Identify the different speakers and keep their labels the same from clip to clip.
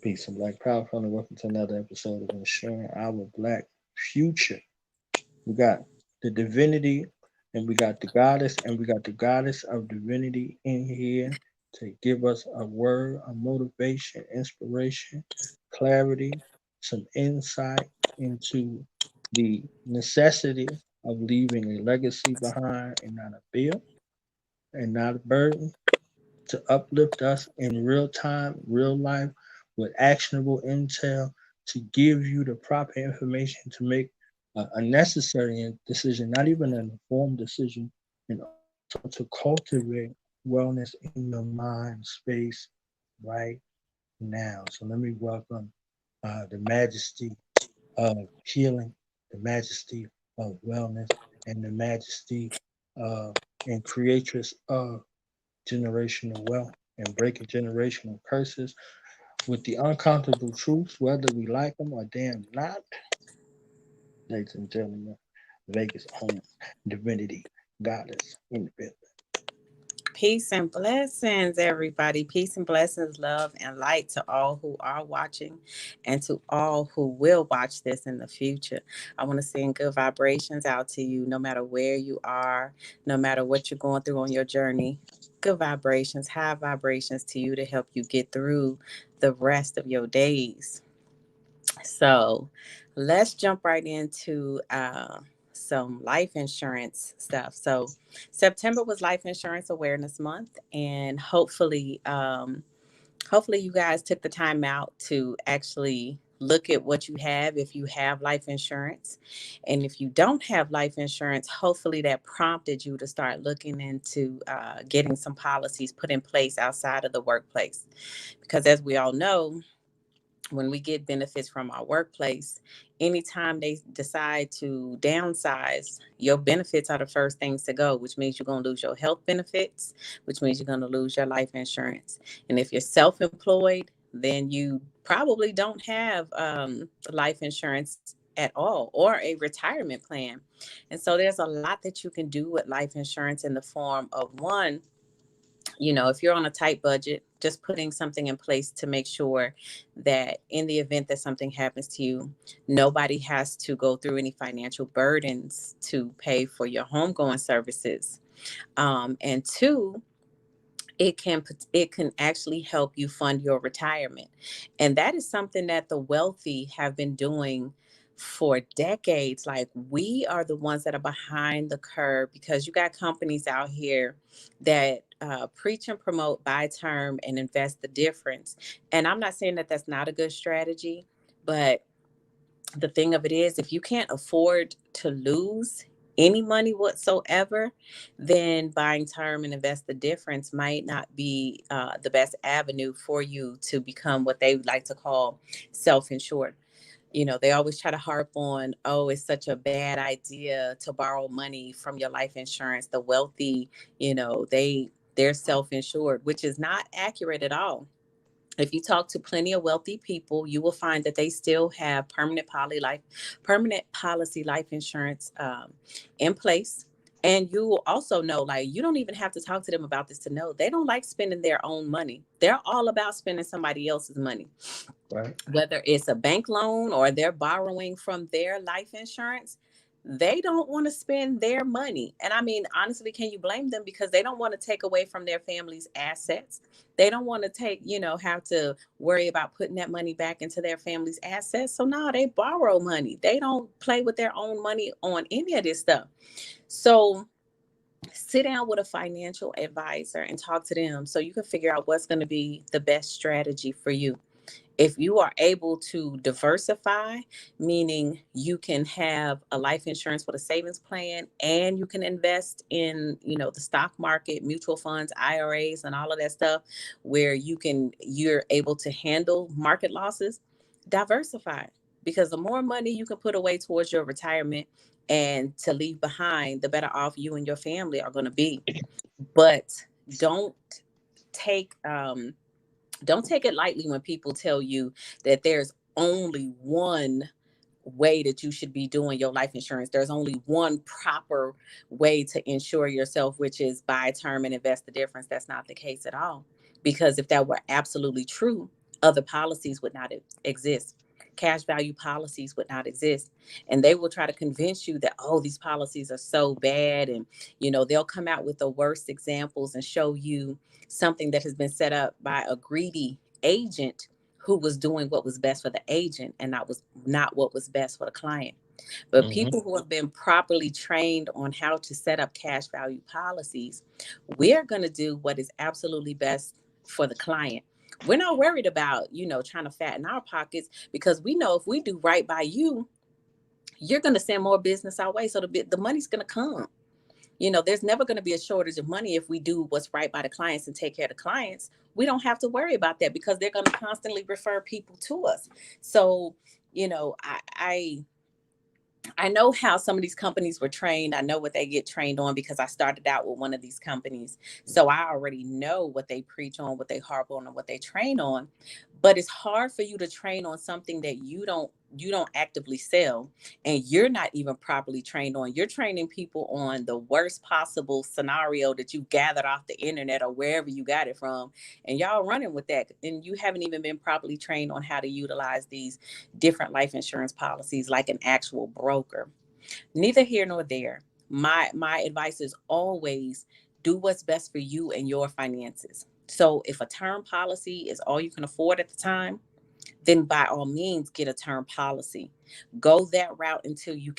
Speaker 1: Peace and Black Power, family. Welcome to another episode of Insuring Our Black Future. We got the divinity and we got the goddess and we got the goddess of divinity in here to give us a word, a motivation, inspiration, clarity, some insight into the necessity of leaving a legacy behind and not a bill and not a burden to uplift us in real time, real life, with actionable intel to give you the proper information to make a necessary decision, not even an informed decision, and also to cultivate wellness in your mind space right now. So let me welcome the majesty of healing, the majesty of wellness, and the majesty and creatress of generational wealth and breaking generational curses with the uncomfortable truths, whether we like them or damn not. Ladies and gentlemen, Vegas home divinity goddess in the building.
Speaker 2: Peace and blessings, everybody. Peace and blessings, love and light to all who are watching and to all who will watch this in the future. I want to send good vibrations out to you, no matter where you are, no matter what you're going through on your journey. Good vibrations, high vibrations to you to help you get through the rest of your days. So let's jump right into some life insurance stuff. So September was Life Insurance Awareness Month, and hopefully you guys took the time out to actually look at what you have if you have life insurance. And if you don't have life insurance, hopefully that prompted you to start looking into getting some policies put in place outside of the workplace. Because as we all know, when we get benefits from our workplace, anytime they decide to downsize, your benefits are the first things to go, which means you're going to lose your health benefits, which means you're going to lose your life insurance. And if you're self-employed, then you probably don't have life insurance at all or a retirement plan. And so there's a lot that you can do with life insurance in the form of one, if you're on a tight budget, just putting something in place to make sure that in the event that something happens to you, nobody has to go through any financial burdens to pay for your homegoing services. And two, it can actually help you fund your retirement. And that is something that the wealthy have been doing for decades. Like, we are the ones that are behind the curve, because you got companies out here that preach and promote buy term and invest the difference. And I'm not saying that that's not a good strategy, but the thing of it is, if you can't afford to lose any money whatsoever, then buying term and invest the difference might not be the best avenue for you to become what they like to call self-insured. They always try to harp on, oh, it's such a bad idea to borrow money from your life insurance. The wealthy, they're self-insured, which is not accurate at all. If you talk to plenty of wealthy people, you will find that they still have permanent policy life insurance in place. And you will also know, like, you don't even have to talk to them about this to know they don't like spending their own money. They're all about spending somebody else's money,
Speaker 1: Right?
Speaker 2: whether it's a bank loan or they're borrowing from their life insurance. They don't want to spend their money. And I mean, honestly, can you blame them? Because they don't want to take away from their family's assets. They don't want to have to worry about putting that money back into their family's assets. So no, they borrow money. They don't play with their own money on any of this stuff. So sit down with a financial advisor and talk to them so you can figure out what's going to be the best strategy for you. If you are able to diversify, meaning you can have a life insurance with a savings plan and you can invest in, the stock market, mutual funds, IRAs, and all of that stuff, where you're able to handle market losses, diversify. Because the more money you can put away towards your retirement and to leave behind, the better off you and your family are going to be. But don't take don't take it lightly when people tell you that there's only one way that you should be doing your life insurance. There's only one proper way to insure yourself, which is buy term and invest the difference. That's not the case at all. Because if that were absolutely true, other policies would not exist. Cash value policies would not exist. And they will try to convince you that, oh, these policies are so bad. And, they'll come out with the worst examples and show you something that has been set up by a greedy agent who was doing what was best for the agent and not what was best for the client. But
Speaker 1: Mm-hmm.
Speaker 2: people who have been properly trained on how to set up cash value policies, we're going to do what is absolutely best for the client. We're not worried about, trying to fatten our pockets, because we know if we do right by you, you're going to send more business our way. So the money's going to come. There's never going to be a shortage of money if we do what's right by the clients and take care of the clients. We don't have to worry about that because they're going to constantly refer people to us. So, I know how some of these companies were trained. I know what they get trained on because I started out with one of these companies. So I already know what they preach on, what they harp on, and what they train on. But it's hard for you to train on something that you don't actively sell, and you're not even properly trained on. You're training people on the worst possible scenario that you gathered off the internet or wherever you got it from, and y'all running with that, and you haven't even been properly trained on how to utilize these different life insurance policies like an actual broker. Neither here nor there. My advice is always do what's best for you and your finances. So if a term policy is all you can afford at the time, then by all means get a term policy. Go that route until you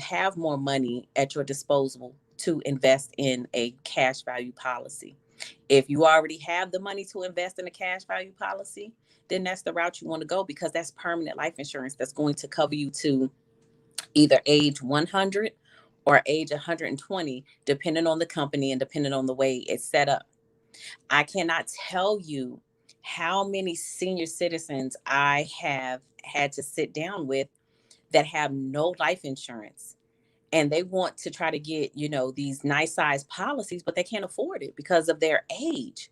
Speaker 2: have more money at your disposal to invest in a cash value policy. If you already have the money to invest in a cash value policy, then that's the route you want to go, because that's permanent life insurance that's going to cover you to either age 100 or age 120, depending on the company and depending on the way it's set up. I cannot tell you how many senior citizens I have had to sit down with that have no life insurance, and they want to try to get, these nice size policies, but they can't afford it because of their age.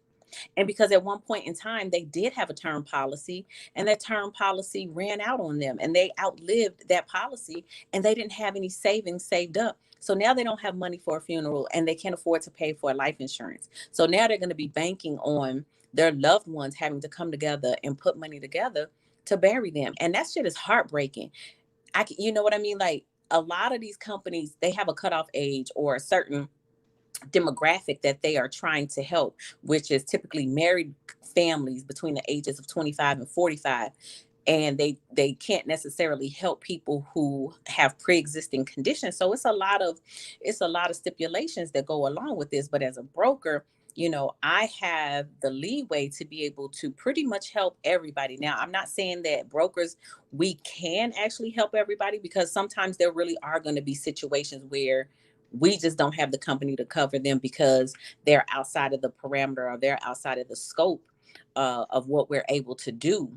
Speaker 2: And because at one point in time they did have a term policy, and that term policy ran out on them and they outlived that policy, and they didn't have any savings saved up. So now they don't have money for a funeral and they can't afford to pay for life insurance. So now they're going to be banking on their loved ones having to come together and put money together to bury them. And that shit is heartbreaking. You know what I mean? Like, a lot of these companies, they have a cutoff age or a certain demographic that they are trying to help, which is typically married families between the ages of 25 and 45. And they can't necessarily help people who have pre-existing conditions. So it's a lot of stipulations that go along with this. But as a broker, I have the leeway to be able to pretty much help everybody. Now, I'm not saying that brokers, we can actually help everybody, because sometimes there really are going to be situations where we just don't have the company to cover them because they're outside of the parameter, or they're outside of the scope of what we're able to do.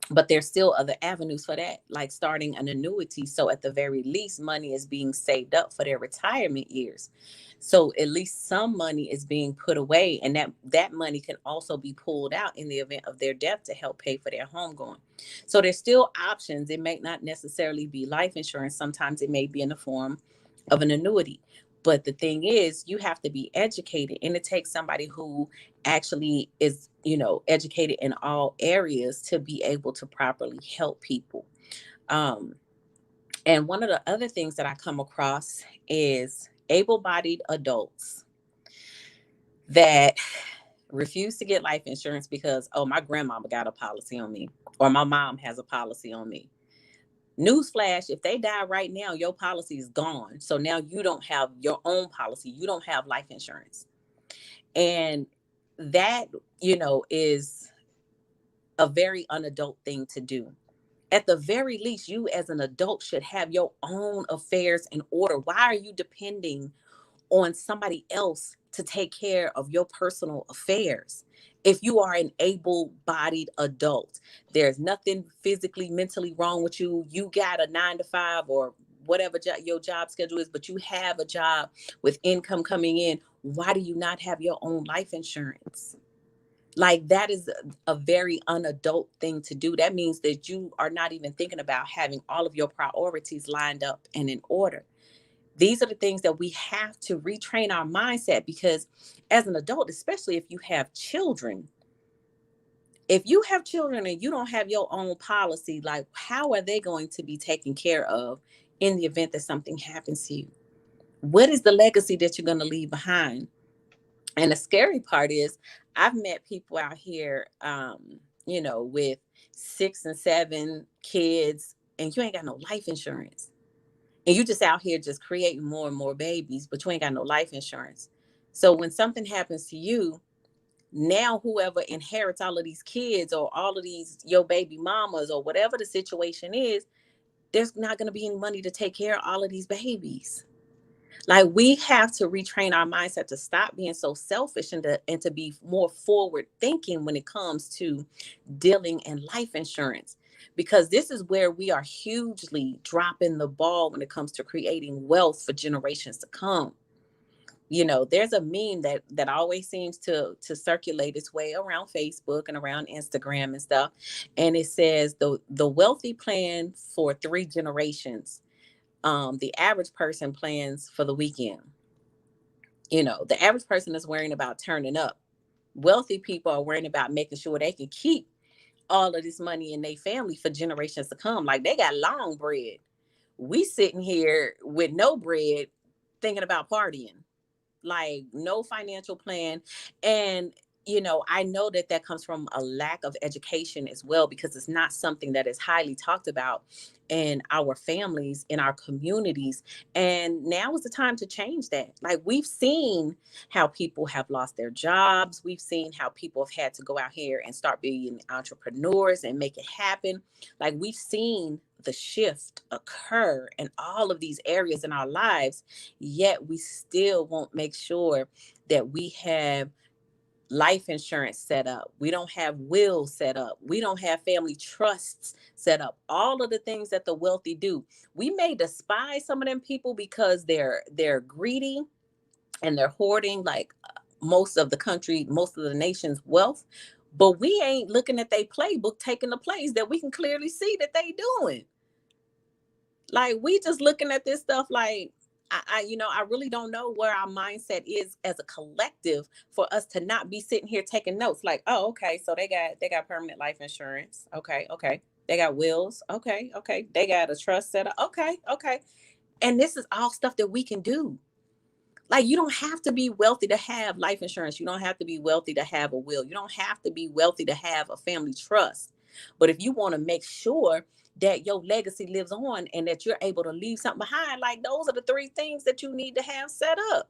Speaker 2: But there's still other avenues for that, like starting an annuity. So at the very least, money is being saved up for their retirement years. So at least some money is being put away, and that money can also be pulled out in the event of their death to help pay for their homegoing. So there's still options. It may not necessarily be life insurance. Sometimes it may be in the form of an annuity. But the thing is, you have to be educated, and it takes somebody who actually is, educated in all areas to be able to properly help people. Um, and one of the other things that I come across is able-bodied adults that refuse to get life insurance because, oh, my grandmama got a policy on me, or my mom has a policy on me. Newsflash, if they die right now, your policy is gone. So now you don't have your own policy. You don't have life insurance. And that, is a very unadult thing to do. At the very least, you as an adult should have your own affairs in order. Why are you depending on somebody else to take care of your personal affairs? If you are an able-bodied adult, there's nothing physically, mentally wrong with you. You got a 9 to 5 or whatever your job schedule is, but you have a job with income coming in. Why do you not have your own life insurance? Like, that is a very unadult thing to do. That means that you are not even thinking about having all of your priorities lined up and in order. These are the things that we have to retrain our mindset, because as an adult, especially if you have children, If you have children and you don't have your own policy, like how are they going to be taken care of in the event that something happens to you? What is the legacy that you're going to leave behind? And the scary part is, I've met people out here, with 6 and 7 kids, and you ain't got no life insurance. And you just out here just creating more and more babies, but you ain't got no life insurance. So when something happens to you, now whoever inherits all of these kids or all of these your baby mamas or whatever the situation is, there's not going to be any money to take care of all of these babies. Like, we have to retrain our mindset to stop being so selfish and to be more forward thinking when it comes to dealing in life insurance, because this is where we are hugely dropping the ball when it comes to creating wealth for generations to come. There's a meme that always seems to circulate its way around Facebook and around Instagram and stuff, and it says the wealthy plan for 3 generations. The average person plans for the weekend. The average person is worrying about turning up. Wealthy people are worrying about making sure they can keep all of this money in their family for generations to come. Like, they got long bread. We sitting here with no bread, thinking about partying, like no financial plan. And I know that comes from a lack of education as well, because it's not something that is highly talked about in our families, in our communities. And now is the time to change that. Like, we've seen how people have lost their jobs. We've seen how people have had to go out here and start being entrepreneurs and make it happen. Like, we've seen the shift occur in all of these areas in our lives, yet we still won't make sure that we have life insurance set up. We don't have wills set up. We don't have family trusts set up. All of the things that the wealthy do. We may despise some of them people because they're greedy and they're hoarding, like, most of the country, most of the nation's wealth. But we ain't looking at their playbook, taking the plays that we can clearly see that they doing. Like, we just looking at this stuff like, I really don't know where our mindset is as a collective for us to not be sitting here taking notes. Like, oh, okay, so they got permanent life insurance. Okay, okay. They got wills. Okay, okay. They got a trust set up. Okay, okay. And this is all stuff that we can do. Like, you don't have to be wealthy to have life insurance. You don't have to be wealthy to have a will. You don't have to be wealthy to have a family trust. But if you want to make sure that your legacy lives on and that you're able to leave something behind, like, those are the 3 things that you need to have set up: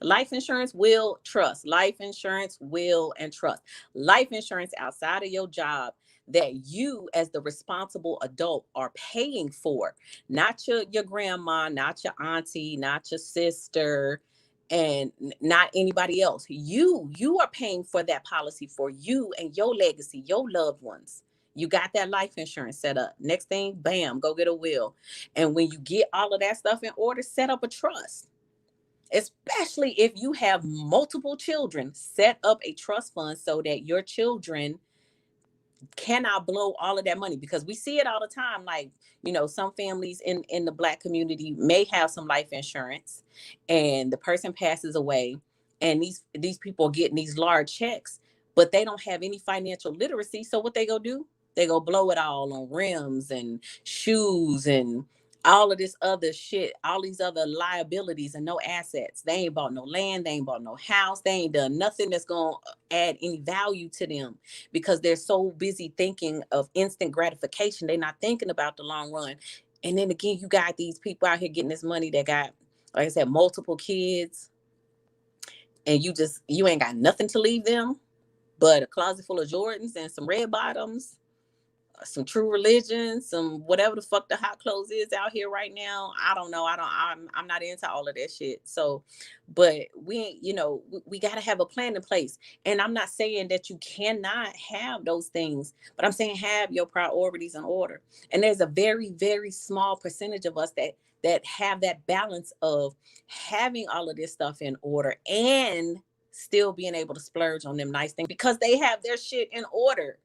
Speaker 2: life insurance, will, trust. Life insurance, will, and trust. Life insurance outside of your job that you, as the responsible adult, are paying for. Not your grandma, not your auntie, not your sister, and not anybody else. You are paying for that policy for you and your legacy, your loved ones. You got that life insurance set up. Next thing, bam, go get a will. And when you get all of that stuff in order, set up a trust. Especially if you have multiple children, set up a trust fund so that your children cannot blow all of that money, because we see it all the time. Like, some families in the Black community may have some life insurance, and the person passes away, and these people are getting these large checks, but they don't have any financial literacy. So what they go do, they go blow it all on rims and shoes and all of this other shit, all these other liabilities and no assets. They ain't bought no land, they ain't bought no house, they ain't done nothing that's gonna add any value to them, because they're so busy thinking of instant gratification. They're not thinking about the long run. And then again, you got these people out here getting this money that got, like I said, multiple kids, and you ain't got nothing to leave them but a closet full of Jordans and some red bottoms, some True Religion, some whatever the fuck the hot clothes is out here right now. I don't know. I'm not into all of that shit. So, but we got to have a plan in place. And I'm not saying that you cannot have those things, but I'm saying have your priorities in order. And there's a very, very small percentage of us that have that balance of having all of this stuff in order and still being able to splurge on them nice things because they have their shit in order.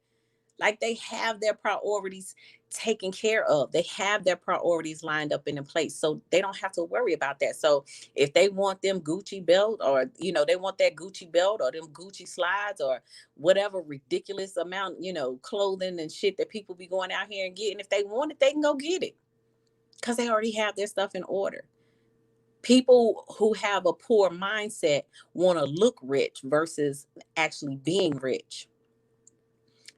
Speaker 2: Like, they have their priorities taken care of. They have their priorities lined up and in place, so they don't have to worry about that. So if they want them Gucci belt, or they want that Gucci belt or them Gucci slides or whatever ridiculous amount, clothing and shit that people be going out here and getting, if they want it, they can go get it because they already have their stuff in order. People who have a poor mindset want to look rich versus actually being rich.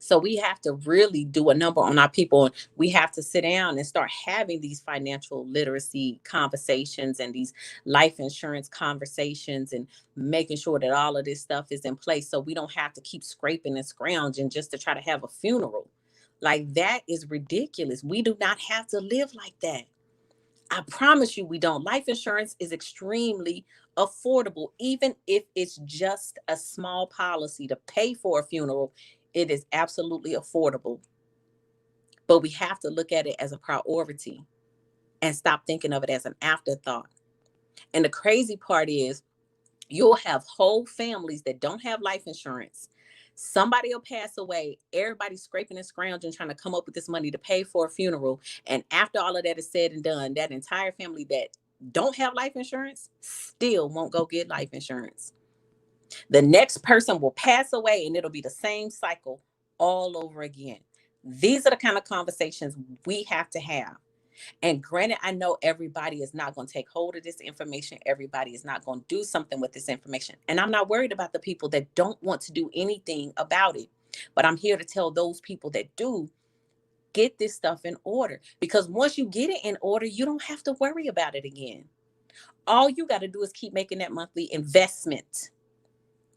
Speaker 2: So we have to really do a number on our people. We have to sit down and start having these financial literacy conversations and these life insurance conversations, and making sure that all of this stuff is in place so we don't have to keep scraping and scrounging just to try to have a funeral. Like, that is ridiculous. We do not have to live like that. I promise you we don't. Life insurance is extremely affordable, even if it's just a small policy to pay for a funeral. It is absolutely affordable. But we have to look at it as a priority and stop thinking of it as an afterthought. And the crazy part is, you'll have whole families that don't have life insurance. Somebody will pass away. Everybody's scraping and scrounging, trying to come up with this money to pay for a funeral. And after all of that is said and done, that entire family that don't have life insurance still won't go get life insurance. The next person will pass away and it'll be the same cycle all over again. These are the kind of conversations we have to have. And granted, I know everybody is not going to take hold of this information. Everybody is not going to do something with this information. And I'm not worried about the people that don't want to do anything about it. But I'm here to tell those people that do, get this stuff in order. Because once you get it in order, you don't have to worry about it again. All you got to do is keep making that monthly investment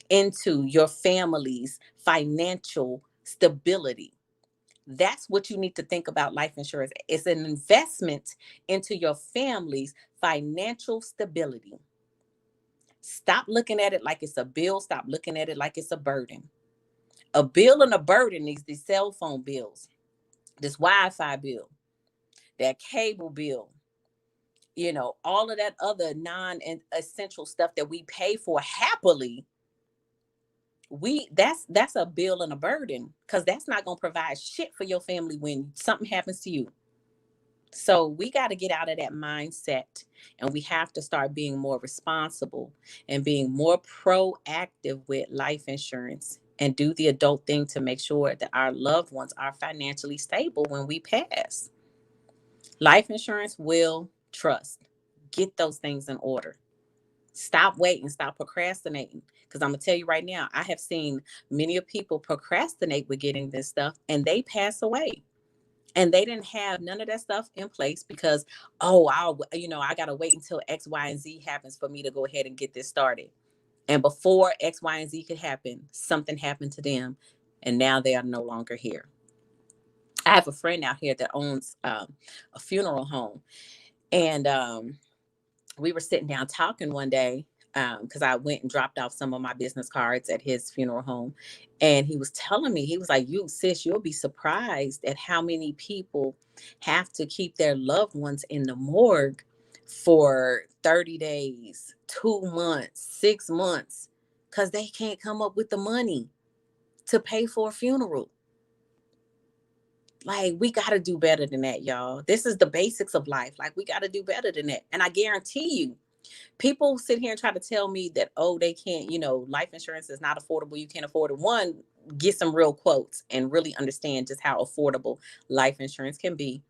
Speaker 2: into your family's financial stability. That's what you need to think about life insurance. It's an investment into your family's financial stability. Stop looking at it like it's a bill. Stop looking at it like it's a burden. A bill and a burden is these cell phone bills, this Wi-Fi bill, that cable bill, all of that other non-essential stuff that we pay for happily. That's a bill and a burden, because that's not going to provide shit for your family when something happens to you. So we got to get out of that mindset, and we have to start being more responsible and being more proactive with life insurance, and do the adult thing to make sure that our loved ones are financially stable when we pass. Life insurance, will, trust. Get those things in order. Stop waiting, stop procrastinating. Because I'm going to tell you right now, I have seen many of people procrastinate with getting this stuff and they pass away. And they didn't have none of that stuff in place because, I got to wait until X, Y, and Z happens for me to go ahead and get this started. And before X, Y, and Z could happen, something happened to them. And now they are no longer here. I have a friend out here that owns a funeral home. And we were sitting down talking one day, because I went and dropped off some of my business cards at his funeral home. And he was telling me, he was like, you'll be surprised at how many people have to keep their loved ones in the morgue for 30 days, 2 months, 6 months, because they can't come up with the money to pay for a funeral. Like, we got to do better than that, y'all. This is the basics of life. Like, we got to do better than that. And I guarantee you, people sit here and try to tell me that, they can't, life insurance is not affordable. You can't afford it. One, get some real quotes and really understand just how affordable life insurance can be.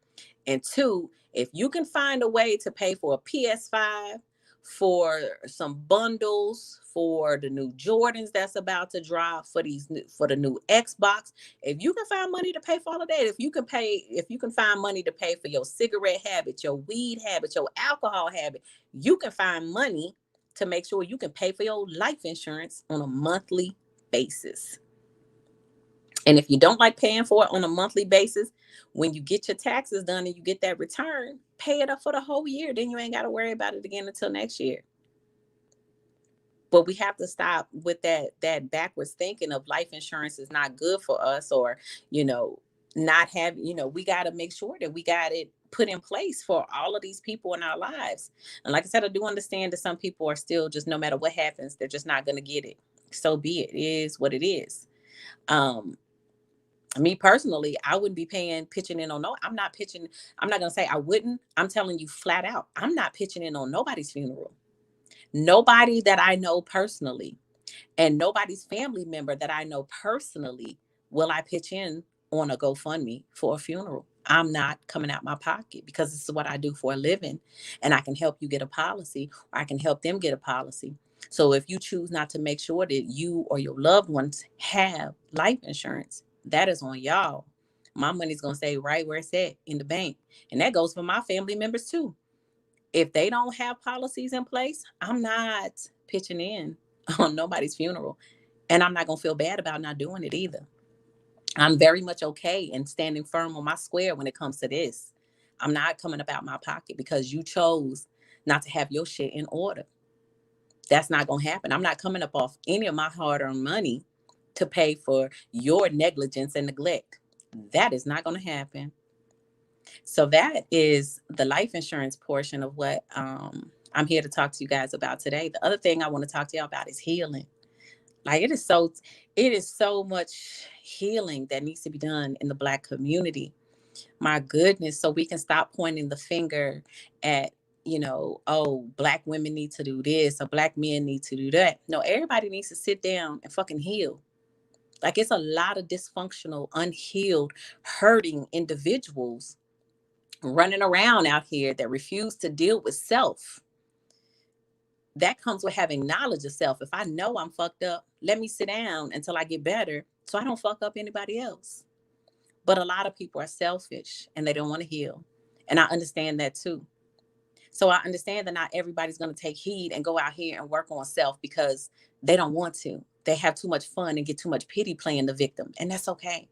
Speaker 2: And two, if you can find a way to pay for a PS5, for some bundles, for the new Jordans that's about to drop, for the new Xbox, if you can find money to pay for all of that, if you can find money to pay for your cigarette habit, your weed habit, your alcohol habit, you can find money to make sure you can pay for your life insurance on a monthly basis. And if you don't like paying for it on a monthly basis, when you get your taxes done and you get that return, pay it up for the whole year. Then you ain't got to worry about it again until next year. But we have to stop with that backwards thinking of life insurance is not good for us, or, not have, we got to make sure that we got it put in place for all of these people in our lives. And like I said, I do understand that some people are still just, no matter what happens, they're just not going to get it. So be it. It is what it is. Me personally, I wouldn't be pitching in on no. I'm not pitching. I'm not gonna say I wouldn't. I'm telling you flat out, I'm not pitching in on nobody's funeral. Nobody that I know personally, and nobody's family member that I know personally will I pitch in on a GoFundMe for a funeral. I'm not coming out my pocket because this is what I do for a living, and I can help you get a policy, or I can help them get a policy. So if you choose not to make sure that you or your loved ones have life insurance, that is on y'all. My money's gonna stay right where it's at in the bank, and that goes for my family members too. If they don't have policies in place, I'm not pitching in on nobody's funeral. And I'm not going to feel bad about not doing it either. I'm very much okay and standing firm on my square when it comes to this. I'm not coming about my pocket because you chose not to have your shit in order. That's not going to happen. I'm not coming up off any of my hard earned money to pay for your negligence and neglect. That is not going to happen. So that is the life insurance portion of what I'm here to talk to you guys about today. The other thing I want to talk to y'all about is healing. Like it is so much healing that needs to be done in the Black community. My goodness, so we can stop pointing the finger at, oh, Black women need to do this or Black men need to do that. No, everybody needs to sit down and fucking heal. Like it's a lot of dysfunctional, unhealed, hurting individuals running around out here that refuse to deal with self. That comes with having knowledge of self. If I know I'm fucked up, let me sit down until I get better so I don't fuck up anybody else. But a lot of people are selfish and they don't want to heal. And I understand that too. So I understand that not everybody's going to take heed and go out here and work on self because they don't want to. They have too much fun and get too much pity playing the victim. And that's okay.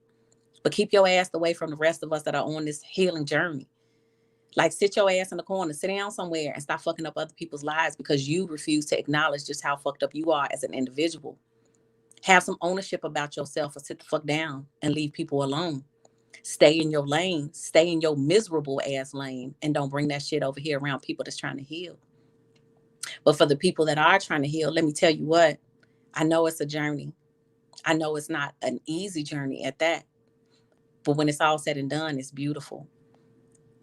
Speaker 2: But keep your ass away from the rest of us that are on this healing journey. Like sit your ass in the corner, sit down somewhere and stop fucking up other people's lives because you refuse to acknowledge just how fucked up you are as an individual. Have some ownership about yourself or sit the fuck down and leave people alone. Stay in your lane, stay in your miserable ass lane and don't bring that shit over here around people that's trying to heal. But for the people that are trying to heal, let me tell you what, I know it's a journey. I know it's not an easy journey at that. But when it's all said and done, it's beautiful.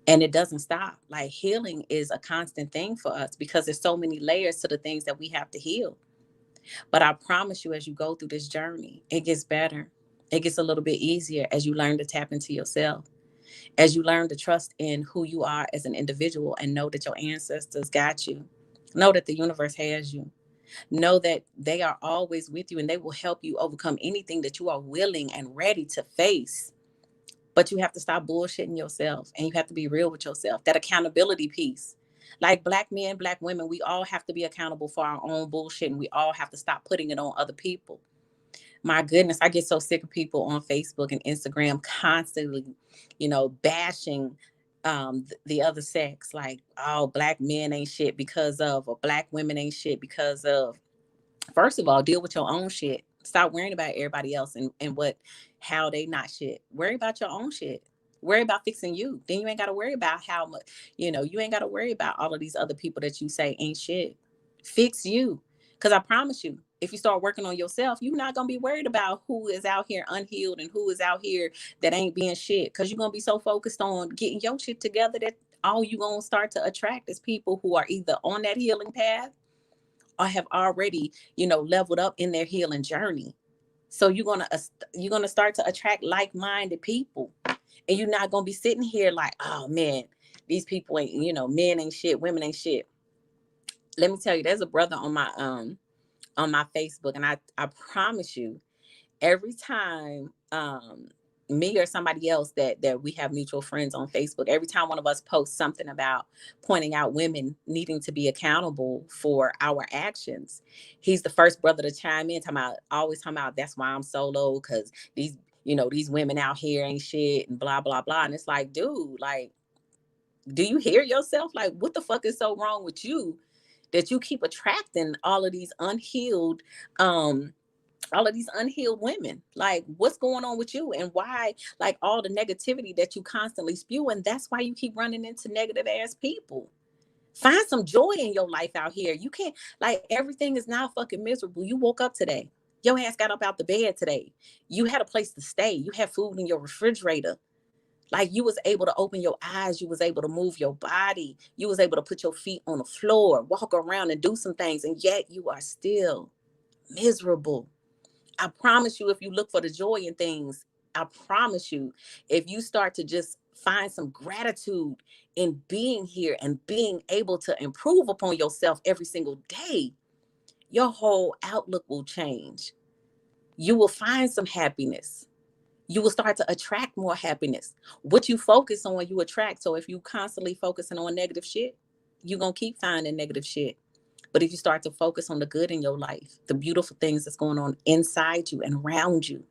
Speaker 2: And it doesn't stop. Like healing is a constant thing for us because there's so many layers to the things that we have to heal. But I promise you, as you go through this journey, it gets better. It gets a little bit easier as you learn to tap into yourself, as you learn to trust in who you are as an individual and know that your ancestors got you. Know that the universe has you. Know that they are always with you and they will help you overcome anything that you are willing and ready to face. But you have to stop bullshitting yourself and you have to be real with yourself. That accountability piece. Like Black men, Black women, we all have to be accountable for our own bullshit and we all have to stop putting it on other people. My goodness, I get so sick of people on Facebook and Instagram constantly, bashing the other sex. Like, oh, Black men ain't shit because of, or Black women ain't shit because of. First of all, deal with your own shit. Stop worrying about everybody else and how they not shit. Worry about your own shit. Worry about fixing you. Then you ain't got to worry about how much, you ain't got to worry about all of these other people that you say ain't shit. Fix you. Because I promise you, if you start working on yourself, you're not going to be worried about who is out here unhealed and who is out here that ain't being shit. Because you're going to be so focused on getting your shit together that all you're going to start to attract is people who are either on that healing path or have already, leveled up in their healing journey. So you're gonna start to attract like-minded people, and you're not gonna be sitting here like, oh man, these people ain't, men ain't shit, women ain't shit. Let me tell you, there's a brother on my Facebook, and I promise you, every time me or somebody else that we have mutual friends on Facebook, every time one of us posts something about pointing out women needing to be accountable for our actions, he's the first brother to chime in, always talking about that's why I'm solo, because these women out here ain't shit and blah blah blah. And it's like, dude, like, do you hear yourself? Like, what the fuck is so wrong with you that you keep attracting um all of these unhealed women? Like, what's going on with you, and why, like, all the negativity that you constantly spew? And that's why you keep running into negative ass people. Find some joy in your life out here. You can't, like, everything is not fucking miserable. You woke up today. Your ass got up out the bed today. You had a place to stay. You had food in your refrigerator. Like, you was able to open your eyes. You was able to move your body. You was able to put your feet on the floor, walk around and do some things. And yet you are still miserable. I promise you, if you look for the joy in things, I promise you, if you start to just find some gratitude in being here and being able to improve upon yourself every single day, your whole outlook will change. You will find some happiness. You will start to attract more happiness. What you focus on, you attract. So if you constantly focusing on negative shit, you're going to keep finding negative shit. But if you start to focus on the good in your life, the beautiful things that's going on inside you and around you,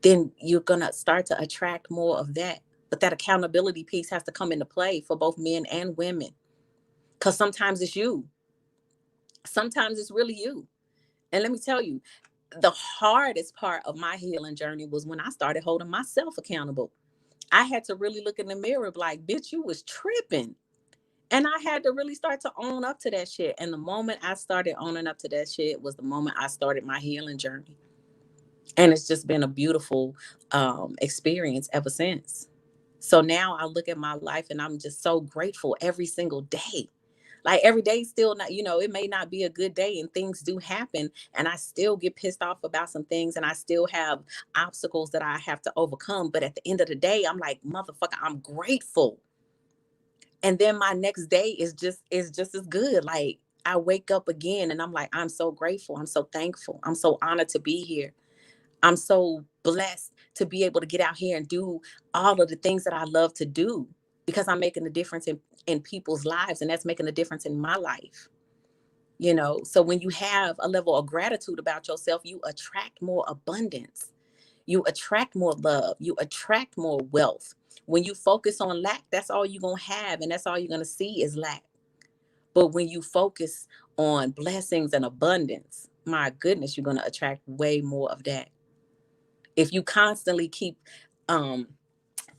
Speaker 2: then you're going to start to attract more of that. But that accountability piece has to come into play for both men and women. Because sometimes it's you. Sometimes it's really you. And let me tell you, the hardest part of my healing journey was when I started holding myself accountable. I had to really look in the mirror like, bitch, you was tripping. And I had to really start to own up to that shit. And the moment I started owning up to that shit was the moment I started my healing journey. And it's just been a beautiful experience ever since. So now I look at my life and I'm just so grateful every single day. Like, every day still not, it may not be a good day and things do happen. And I still get pissed off about some things and I still have obstacles that I have to overcome. But at the end of the day, I'm like, motherfucker, I'm grateful. And then my next day is just as good. Like, I wake up again and I'm like, I'm so grateful. I'm so thankful. I'm so honored to be here. I'm so blessed to be able to get out here and do all of the things that I love to do, because I'm making a difference in people's lives, and that's making a difference in my life. So when you have a level of gratitude about yourself, you attract more abundance. You attract more love. You attract more wealth. When you focus on lack, that's all you're going to have. And that's all you're going to see is lack. But when you focus on blessings and abundance, my goodness, you're going to attract way more of that. If you constantly keep um,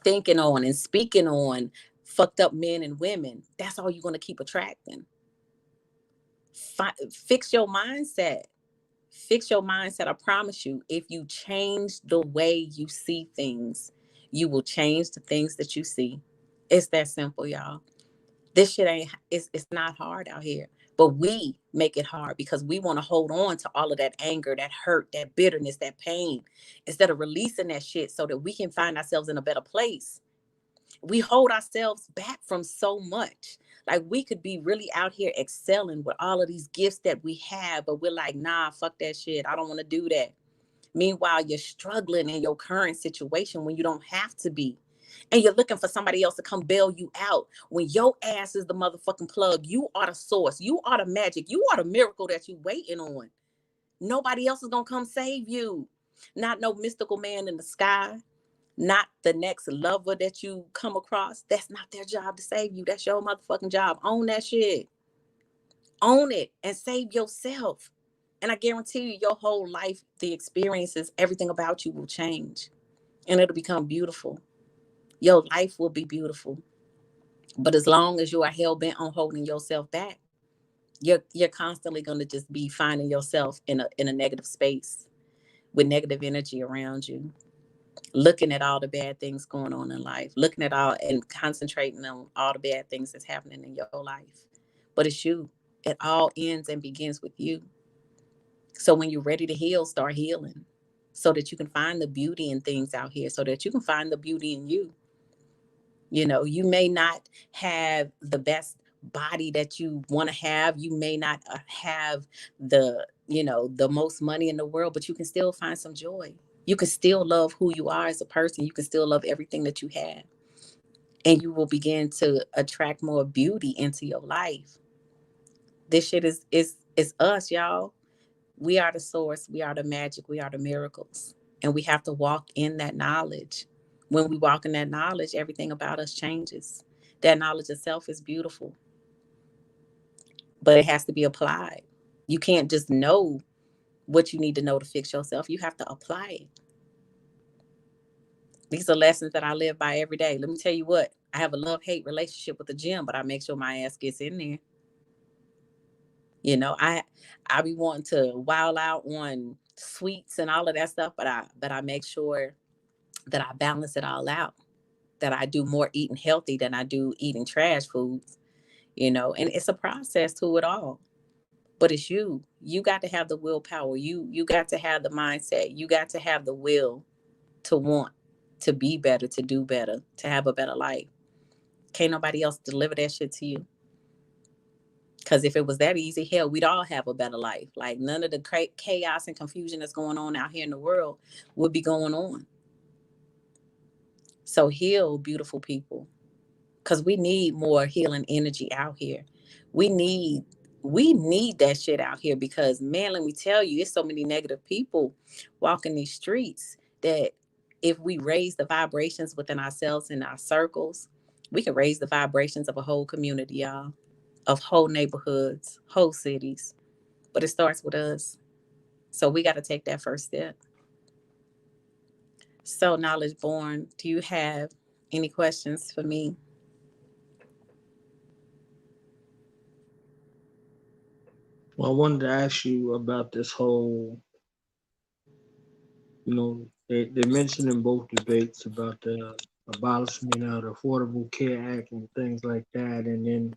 Speaker 2: thinking on and speaking on fucked up men and women, that's all you're going to keep attracting. Fix your mindset. Fix your mindset. I promise you, if you change the way you see things, you will change the things that you see. It's that simple, y'all. This shit it's not hard out here. But we make it hard because we want to hold on to all of that anger, that hurt, that bitterness, that pain, instead of releasing that shit so that we can find ourselves in a better place. We hold ourselves back from so much. Like, we could be really out here excelling with all of these gifts that we have, but we're like, nah, fuck that shit. I don't want to do that. Meanwhile, you're struggling in your current situation when you don't have to be. And you're looking for somebody else to come bail you out when your ass is the motherfucking plug. You are the source. You are the magic. You are the miracle that you waiting on. Nobody else is going to come save you. Not no mystical man in the sky. Not the next lover that you come across. That's not their job to save you. That's your motherfucking job. Own that shit. Own it and save yourself. And I guarantee you, your whole life, the experiences, everything about you will change. And it'll become beautiful. Your life will be beautiful. But as long as you are hell bent on holding yourself back, you're constantly going to just be finding yourself in a negative space with negative energy around you, looking at all the bad things going on in life, looking at all and concentrating on all the bad things that's happening in your life. But it's you. It all ends and begins with you. So when you're ready to heal, start healing so that you can find the beauty in things out here, so that you can find the beauty in you. You may not have the best body that you want to have. You may not have the most money in the world, but you can still find some joy. You can still love who you are as a person. You can still love everything that you have. And you will begin to attract more beauty into your life. This shit is us, y'all. We are the source. We are the magic. We are the miracles. And we have to walk in that knowledge. When we walk in that knowledge, everything about us changes. That knowledge itself is beautiful, but it has to be applied. You can't just know what you need to know to fix yourself. You have to apply it. These are lessons that I live by every day. Let me tell you what, I have a love-hate relationship with the gym, but I make sure my ass gets in there. I be wanting to wild out on sweets and all of that stuff, but I make sure that I balance it all out. That I do more eating healthy than I do eating trash foods, and it's a process to it all. But it's you. You got to have the willpower. You got to have the mindset. You got to have the will to want to be better, to do better, to have a better life. Can't nobody else deliver that shit to you. Because if it was that easy, hell, we'd all have a better life. Like none of the chaos and confusion that's going on out here in the world would be going on. So heal, beautiful people, because we need more healing energy out here. We need we need that shit out here because man, let me tell you, it's so many negative people walking these streets that if we raise the vibrations within ourselves and our circles, we can raise the vibrations of a whole community, y'all, of whole neighborhoods, whole cities. But it starts with us. So we got to take that first step. So, Knowledge Born, do you have any questions for me?
Speaker 1: Well, I wanted to ask you about this whole, they mentioned in both debates about the abolishment of the Affordable Care Act and things like that. And then,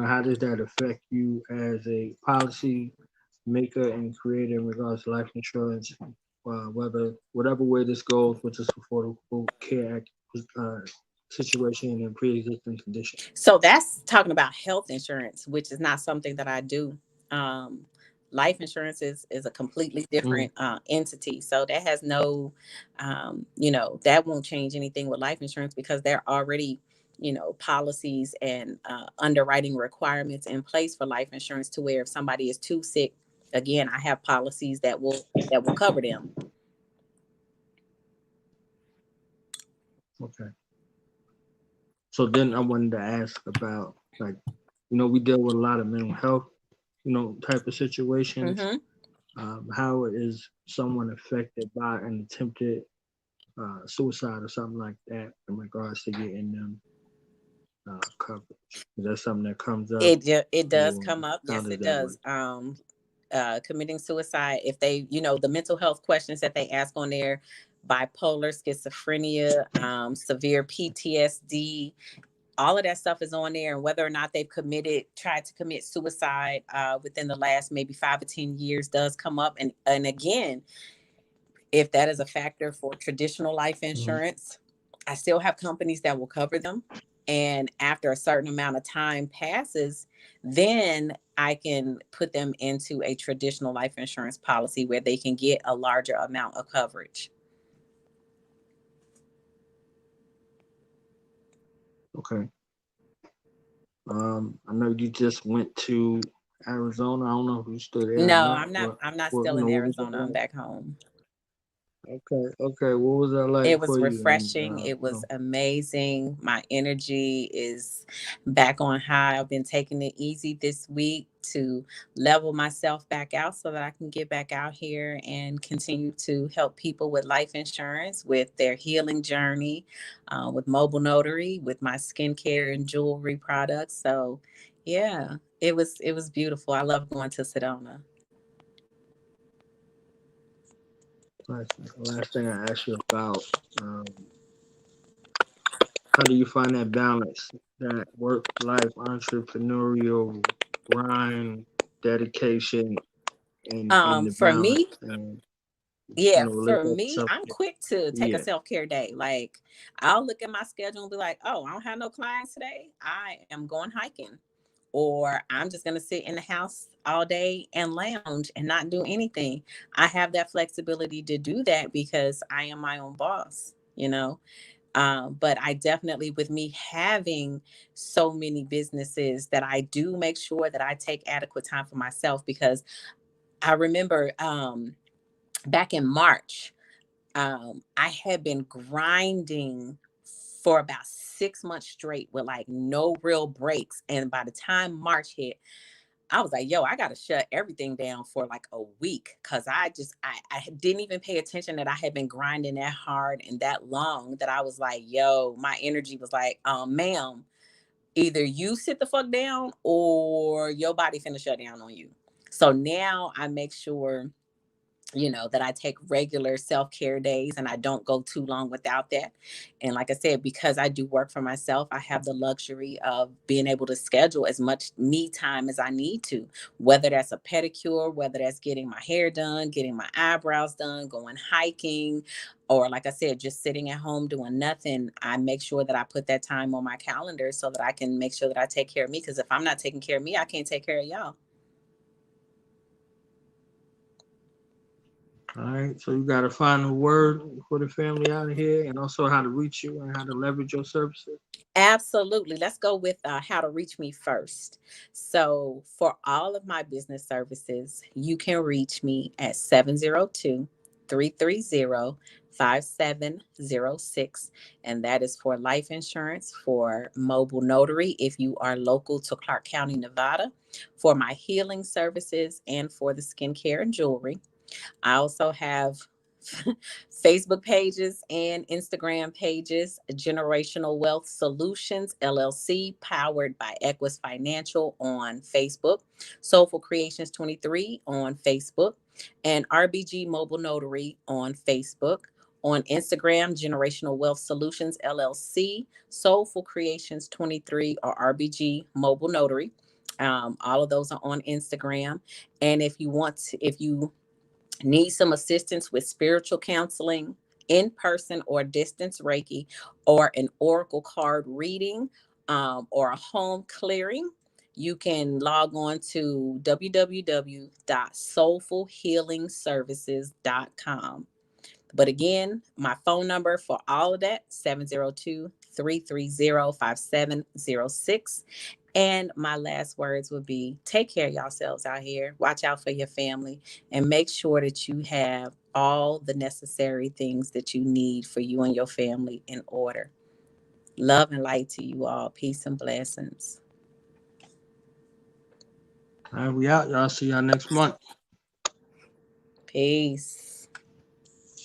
Speaker 1: how does that affect you as a policy maker and creator in regards to life insurance? Whether whatever way this goes with this Affordable Care Act uh, situation and pre-existing condition.
Speaker 2: So that's talking about health insurance, which is not something that I do. Um, Life insurance is a completely
Speaker 1: Mm,
Speaker 2: different entity. So that has no, that won't change anything with life insurance because they're already, policies and underwriting requirements in place for life insurance to where if somebody is too sick, again, I have policies that will cover them.
Speaker 1: okay. So then I wanted to ask about, like, we deal with a lot of mental health, type of situations.
Speaker 2: Mm-hmm.
Speaker 1: How is someone affected by an attempted suicide or something like that in regards to getting them coverage? Is that something that comes up,
Speaker 2: It does
Speaker 1: or
Speaker 2: come up.
Speaker 1: how
Speaker 2: Yes,
Speaker 1: does
Speaker 2: it
Speaker 1: that work?
Speaker 2: does. Committing suicide, if they, the mental health questions that they ask on there, bipolar, schizophrenia, severe PTSD, all of that stuff is on there, and whether or not they've tried to commit suicide within the last maybe 5 or 10 years does come up. And again, if that is a factor for traditional life
Speaker 1: Mhm.
Speaker 2: insurance, I still have companies that will cover them. And after a certain amount of time passes, then I can put them into a traditional life insurance policy where they can get a larger amount of coverage.
Speaker 1: Okay. I know you just went to Arizona. I don't know if you're still there or
Speaker 2: No,
Speaker 1: not,
Speaker 2: I'm not.
Speaker 1: but
Speaker 2: I'm not
Speaker 1: what
Speaker 2: still in
Speaker 1: what was that
Speaker 2: Arizona. I'm
Speaker 1: like?
Speaker 2: back home.
Speaker 1: Okay, okay. What was that like
Speaker 2: It was
Speaker 1: for you? And
Speaker 2: refreshing. It was amazing. My energy is back on high. I've been taking it easy this week to level myself back out so that I can get back out here and continue to help people with life insurance, with their healing journey, with mobile notary, with my skincare and jewelry products. So, yeah, it was beautiful. I love going to Sedona.
Speaker 1: the last thing I asked you about, um, how do you find that balance, that work life entrepreneurial grind, dedication, and the
Speaker 2: For me,
Speaker 1: balance, and
Speaker 2: yeah,
Speaker 1: live
Speaker 2: for
Speaker 1: that
Speaker 2: me,
Speaker 1: self
Speaker 2: I'm
Speaker 1: care?
Speaker 2: quick to take a
Speaker 1: Yeah.
Speaker 2: self-care day. Like I'll look at my schedule and be like, oh, I don't have no clients today. I am going hiking. Or I'm just gonna sit in the house all day and lounge and not do anything. I have that flexibility to do that because I am my own boss. But I definitely, with me having so many businesses, that I do make sure that I take adequate time for myself because I remember back in March, I had been grinding for about 6 months straight with like no real breaks. And by the time March hit, I was like, yo, I got to shut everything down for like a week because I didn't even pay attention that I had been grinding that hard and that long that I was like, yo, my energy was like, ma'am, either you sit the fuck down or your body finna shut down on you. So now I make sure that I take regular self-care days and I don't go too long without that. And like I said, because I do work for myself, I have the luxury of being able to schedule as much me time as I need to, whether that's a pedicure, whether that's getting my hair done, getting my eyebrows done, going hiking, or like I said, just sitting at home doing nothing. I make sure that I put that time on my calendar so that I can make sure that I take care of me. Because if I'm not taking care of me, I can't take care of y'all.
Speaker 1: All right. So you got to find a word for the family out of here, and also how to reach you and how to leverage your services.
Speaker 2: Absolutely. Let's go with how to reach me first. So, for all of my business services, you can reach me at 702-330-5706. And that is for life insurance, for mobile notary, if you are local to Clark County, Nevada, for my healing services, and for the skincare and jewelry. I also have Facebook pages and Instagram pages: Generational Wealth Solutions LLC, powered by Equus Financial on Facebook, Soulful Creations 23 on Facebook, and RBG Mobile Notary on Facebook. On Instagram, Generational Wealth Solutions LLC, Soulful Creations 23, or RBG Mobile Notary. All of those are on Instagram. And if you need some assistance with spiritual counseling, in person or distance Reiki, or an oracle card reading, or a home clearing, you can log on to www.soulfulhealingservices.com. But again, my phone number for all of that, 702-330-5706. And my last words would be, take care of yourselves out here. Watch out for your family and make sure that you have all the necessary things that you need for you and your family in order. Love and light to you all. Peace and blessings.
Speaker 1: All right, we out. Y'all see y'all next month.
Speaker 2: Peace.